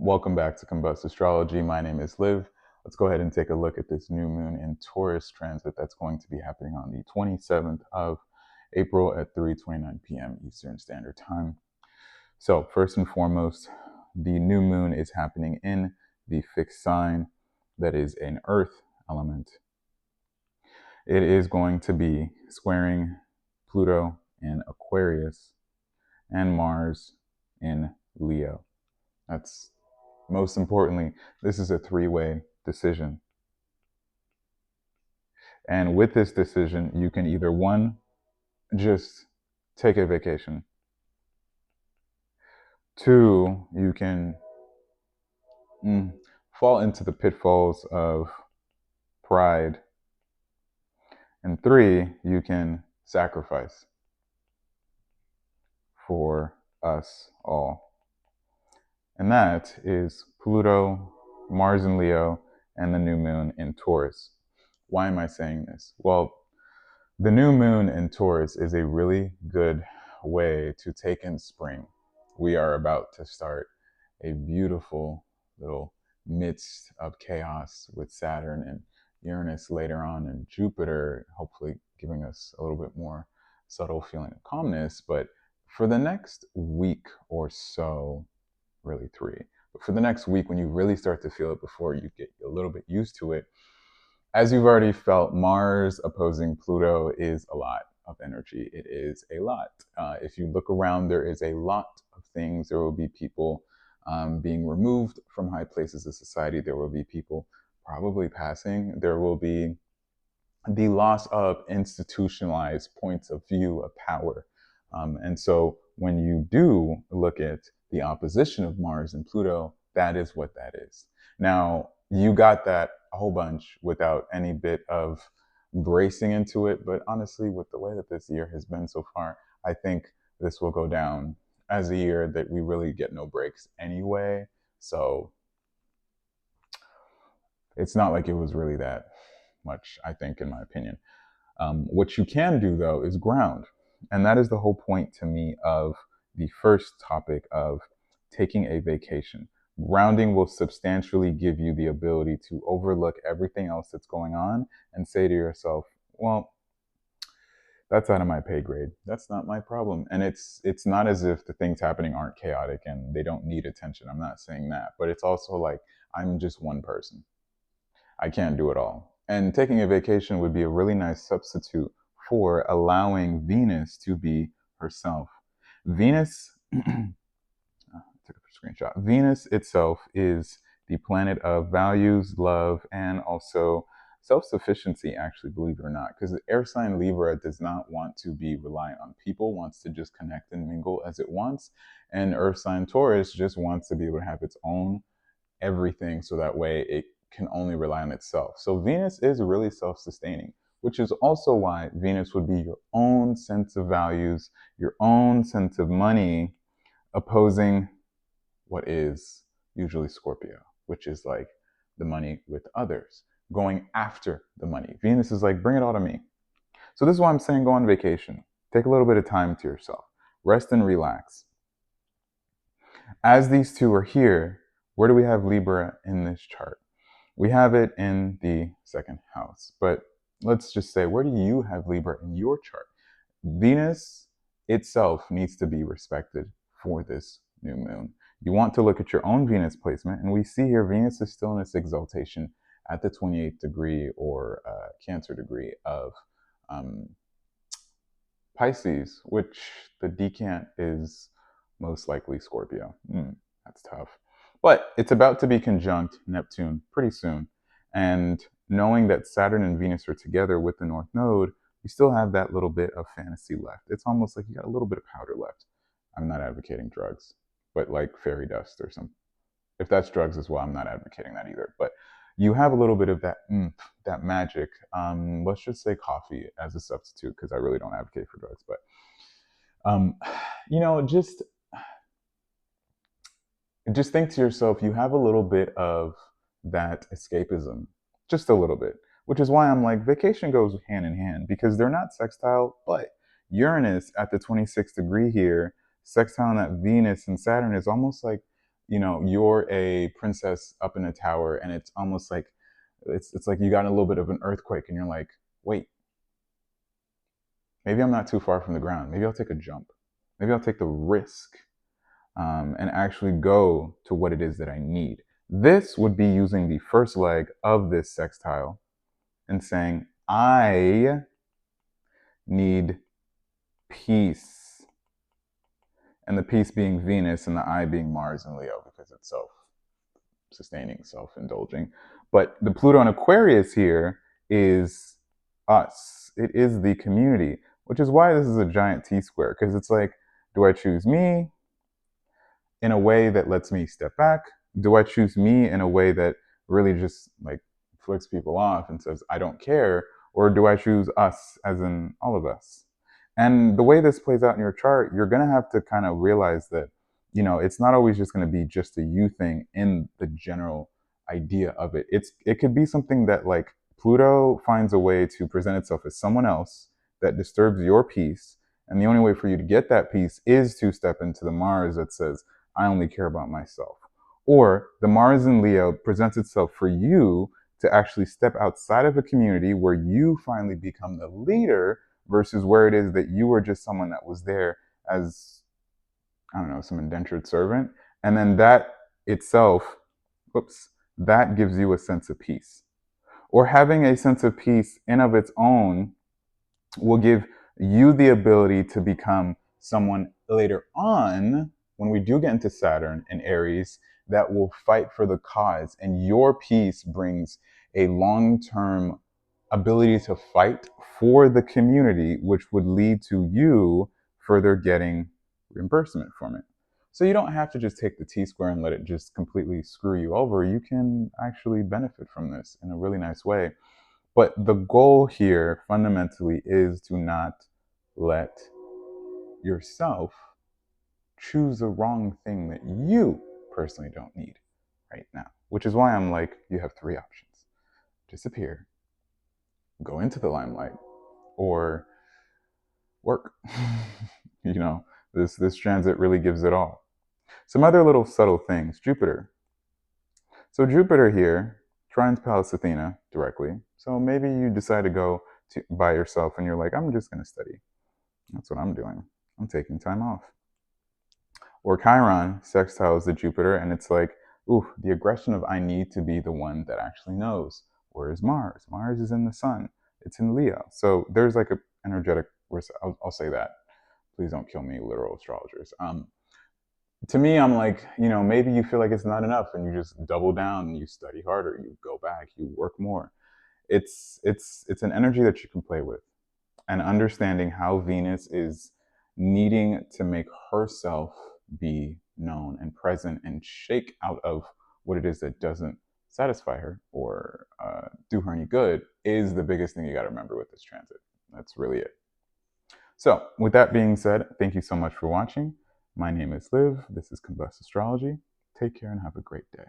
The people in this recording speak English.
Welcome back to Combust Astrology. My name is Liv. Let's go ahead and take a look at this new moon in Taurus transit that's going to be happening on the 27th of April at 3:29 p.m. Eastern Standard Time. So, first and foremost, the new moon is happening in the fixed sign that is an earth element. It is going to be squaring Pluto in Aquarius and Mars in Leo. That's most importantly, this is a three-way decision. And with this decision, you can either one, just take a vacation. Two, you can fall into the pitfalls of pride. And three, you can sacrifice for us all. And that is Pluto, Mars in Leo, and the new moon in Taurus. Why am I saying this? Well, the new moon in Taurus is a really good way to take in spring. We are about to start a beautiful little midst of chaos with Saturn and Uranus later on, and Jupiter hopefully giving us a little bit more subtle feeling of calmness. But for the next week or so, really three, but for the next week, when you really start to feel it before you get a little bit used to it, as you've already felt, Mars opposing Pluto is a lot of energy. It is a lot. If you look around, there is a lot of things. There will be people being removed from high places of society. There will be people probably passing. There will be the loss of institutionalized points of view of power. And so when you do look at the opposition of Mars and Pluto, that is what that is. Now, you got that a whole bunch without any bit of bracing into it. But honestly, with the way that this year has been so far, I think this will go down as a year that we really get no breaks anyway. So it's not like it was really that much, I think, in my opinion. What you can do, though, is ground. And that is the whole point to me of the first topic of taking a vacation. Grounding will substantially give you the ability to overlook everything else that's going on and say to yourself, well, that's out of my pay grade. That's not my problem. And it's not as if the things happening aren't chaotic and they don't need attention. I'm not saying that. But it's also like, I'm just one person. I can't do it all. And taking a vacation would be a really nice substitute for allowing Venus to be herself. Venus, I took a screenshot. Venus itself is the planet of values, love, and also self-sufficiency, actually, believe it or not, because the air sign Libra does not want to be reliant on people, wants to just connect and mingle as it wants. And earth sign Taurus just wants to be able to have its own everything, so that way it can only rely on itself. So Venus is really self-sustaining, which is also why Venus would be your own sense of values, your own sense of money, opposing what is usually Scorpio, which is like the money with others, going after the money. Venus is like, bring it all to me. So this is why I'm saying go on vacation. Take a little bit of time to yourself. Rest and relax. As these two are here, where do we have Libra in this chart? We have it in the second house, but let's just say, where do you have Libra in your chart? Venus itself needs to be respected for this new moon. You want to look at your own Venus placement, and we see here Venus is still in its exaltation at the 28th degree or Cancer degree of Pisces, which the decant is most likely Scorpio. That's tough. But it's about to be conjunct Neptune pretty soon. And knowing that Saturn and Venus are together with the North Node, you still have that little bit of fantasy left. It's almost like you got a little bit of powder left. I'm not advocating drugs, but like fairy dust or something. If that's drugs as well, I'm not advocating that either. But you have a little bit of that magic. Let's just say coffee as a substitute, because I really don't advocate for drugs. But just think to yourself, you have a little bit of that escapism, just a little bit, which is why I'm like, vacation goes hand in hand, because they're not sextile, but Uranus at the 26th degree here, sextile that Venus and Saturn is almost like you're a princess up in a tower, and it's almost like it's like you got a little bit of an earthquake, and you're like, wait, maybe I'm not too far from the ground. Maybe I'll take a jump. Maybe I'll take the risk and actually go to what it is that I need. This would be using the first leg of this sextile and saying, I need peace. And the peace being Venus and the I being Mars and Leo because it's self-sustaining, self-indulging. But the Pluto in Aquarius here is us. It is the community, which is why this is a giant T-square, because it's like, do I choose me in a way that lets me step back? Do I choose me in a way that really just like flicks people off and says, I don't care? Or do I choose us, as in all of us? And the way this plays out in your chart, you're going to have to kind of realize that, it's not always just going to be just a you thing in the general idea of it. It could be something that like Pluto finds a way to present itself as someone else that disturbs your peace. And the only way for you to get that peace is to step into the Mars that says, I only care about myself. Or the Mars in Leo presents itself for you to actually step outside of a community where you finally become the leader versus where it is that you were just someone that was there as, I don't know, some indentured servant. And then that itself, that gives you a sense of peace. Or having a sense of peace in of its own will give you the ability to become someone later on when we do get into Saturn and Aries that will fight for the cause. And your peace brings a long-term ability to fight for the community, which would lead to you further getting reimbursement from it. So you don't have to just take the T-square and let it just completely screw you over. You can actually benefit from this in a really nice way. But the goal here fundamentally is to not let yourself choose the wrong thing that you personally don't need right now. Which is why I'm like, you have three options: disappear, go into the limelight, or work. This transit really gives it all. Some other little subtle things. Jupiter. So Jupiter here trines Pallas Athena directly. So maybe you decide to go by yourself and you're like, I'm just going to study. That's what I'm doing. I'm taking time off. Or Chiron sextiles the Jupiter, and it's like, ooh, the aggression of I need to be the one that actually knows. Where is Mars? Mars is in the sun. It's in Leo. So there's like a energetic, I'll say that. Please don't kill me, literal astrologers. To me, I'm like, maybe you feel like it's not enough and you just double down and you study harder, you go back, you work more. It's an energy that you can play with. And understanding how Venus is needing to make herself be known and present and shake out of what it is that doesn't satisfy her or do her any good is the biggest thing you got to remember with this transit. That's really it. So with that being said, thank you so much for watching. My name is Liv. This is Combust Astrology. Take care and have a great day.